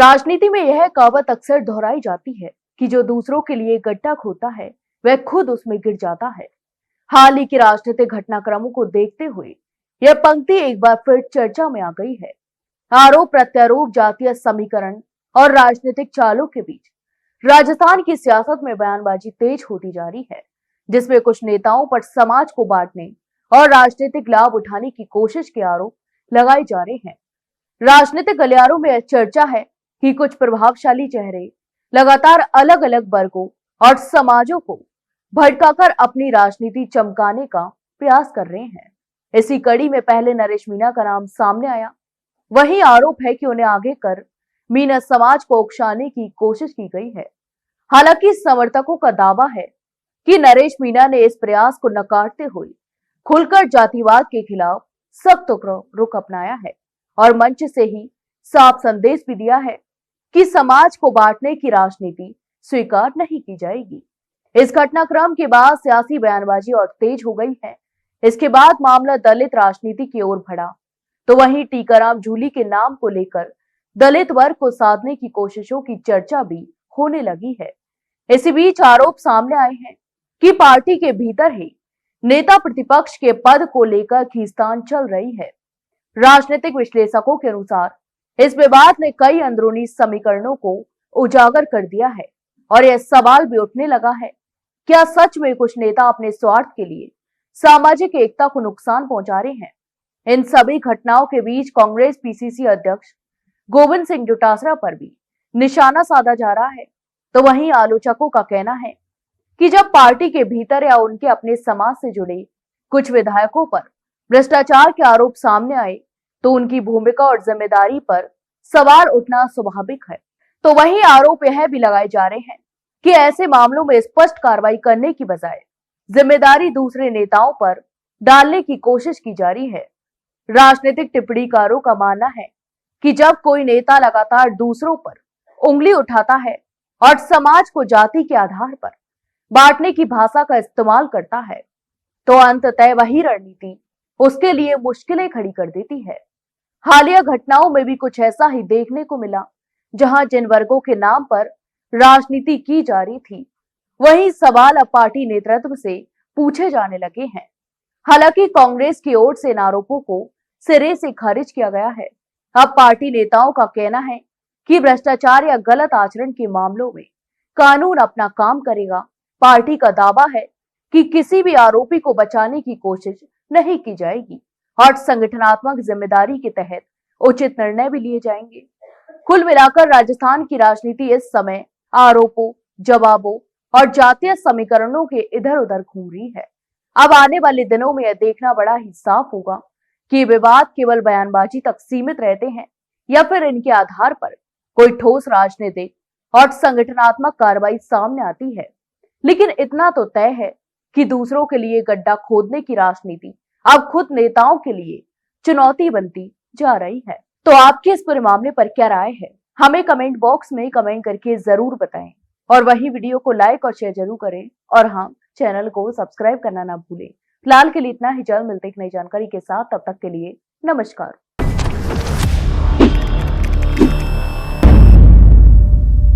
राजनीति में यह कहावत अक्सर दोहराई जाती है कि जो दूसरों के लिए गड्ढा खोदता है वह खुद उसमें गिर जाता है। हाल ही के राजनीतिक घटनाक्रमों को देखते हुए यह पंक्ति एक बार फिर चर्चा में आ गई है। आरोप प्रत्यारोप, जातीय समीकरण और राजनीतिक चालों के बीच राजस्थान की सियासत में बयानबाजी तेज होती जा रही है, जिसमें कुछ नेताओं पर समाज को बांटने और राजनीतिक लाभ उठाने की कोशिश के आरोप लगाए जा रहे हैं। राजनीतिक गलियारों में यह चर्चा है कि कुछ प्रभावशाली चेहरे लगातार अलग अलग वर्गों और समाजों को भड़काकर अपनी राजनीति चमकाने का प्रयास कर रहे हैं। इसी कड़ी में पहले नरेश मीणा का नाम सामने आया। वही आरोप है कि उन्हें आगे कर मीणा समाज को उकसाने की कोशिश की गई है। हालांकि समर्थकों का दावा है कि नरेश मीणा ने इस प्रयास को नकारते हुए खुलकर जातिवाद के खिलाफ सख्त रुख अपनाया है और मंच से ही साफ संदेश भी दिया है कि समाज को बांटने की राजनीति स्वीकार नहीं की जाएगी। इस घटनाक्रम के बाद सियासी बयानबाजी और तेज हो गई है। इसके बाद मामला दलित राजनीति की ओर बढ़ा, तो वहीं टीकाराम जूली के नाम को लेकर दलित वर्ग को साधने की कोशिशों की चर्चा भी होने लगी है। इसी बीच आरोप सामने आए हैं कि पार्टी के भीतर ही नेता प्रतिपक्ष के पद को लेकर खींचतान चल रही है। राजनीतिक विश्लेषकों के अनुसार इस विवाद ने कई अंदरूनी समीकरणों को उजागर कर दिया है और यह सवाल भी उठने लगा है, क्या सच में कुछ नेता अपने स्वार्थ के लिए सामाजिक एकता को नुकसान पहुंचा रहे हैं? इन सभी घटनाओं के बीच कांग्रेस पीसीसी अध्यक्ष गोविंद सिंह डोटासरा पर भी निशाना साधा जा रहा है। तो वहीं आलोचकों का कहना है कि जब पार्टी के भीतर या उनके अपने समाज से जुड़े कुछ विधायकों पर भ्रष्टाचार के आरोप सामने आए तो उनकी भूमिका और जिम्मेदारी पर सवाल उठना स्वाभाविक है। तो वहीं आरोप यह भी लगाए जा रहे हैं कि ऐसे मामलों में स्पष्ट कार्रवाई करने की बजाय जिम्मेदारी दूसरे नेताओं पर डालने की कोशिश की जा रही है। राजनीतिक टिप्पणीकारों का मानना है कि जब कोई नेता लगातार दूसरों पर उंगली उठाता है और समाज को जाति के आधार पर बांटने की भाषा का इस्तेमाल करता है, तो अंततः वही रणनीति उसके लिए मुश्किलें खड़ी कर देती है। हालिया घटनाओं में भी कुछ ऐसा ही देखने को मिला, जहां जिन वर्गों के नाम पर राजनीति की जा रही थी, वही सवाल अब पार्टी नेतृत्व से पूछे जाने लगे हैं। हालांकि कांग्रेस की ओर से इन आरोपों को सिरे से खारिज किया गया है। अब पार्टी नेताओं का कहना है कि भ्रष्टाचार या गलत आचरण के मामलों में कानून अपना काम करेगा। पार्टी का दावा है कि किसी भी आरोपी को बचाने की कोशिश नहीं की जाएगी और संगठनात्मक जिम्मेदारी के तहत उचित निर्णय भी लिए जाएंगे। कुल मिलाकर राजस्थान की राजनीति इस समय आरोपों, जवाबों और जातीय समीकरणों के इधर उधर घूम रही है। अब आने वाले दिनों में यह देखना बड़ा ही साफ होगा कि विवाद केवल बयानबाजी तक सीमित रहते हैं या फिर इनके आधार पर कोई ठोस राजनीतिक और संगठनात्मक कार्रवाई सामने आती है। लेकिन इतना तो तय है कि दूसरों के लिए गड्ढा खोदने की राजनीति अब खुद नेताओं के लिए चुनौती बनती जा रही है। तो आपके इस पूरे मामले पर क्या राय है, हमें कमेंट बॉक्स में कमेंट करके जरूर बताएं और वही वीडियो को लाइक और शेयर जरूर करें और हाँ, चैनल को सब्सक्राइब करना ना भूलें। फिलहाल के लिए इतना ही, जल्द मिलते एक नई जानकारी के साथ। तब तक के लिए नमस्कार।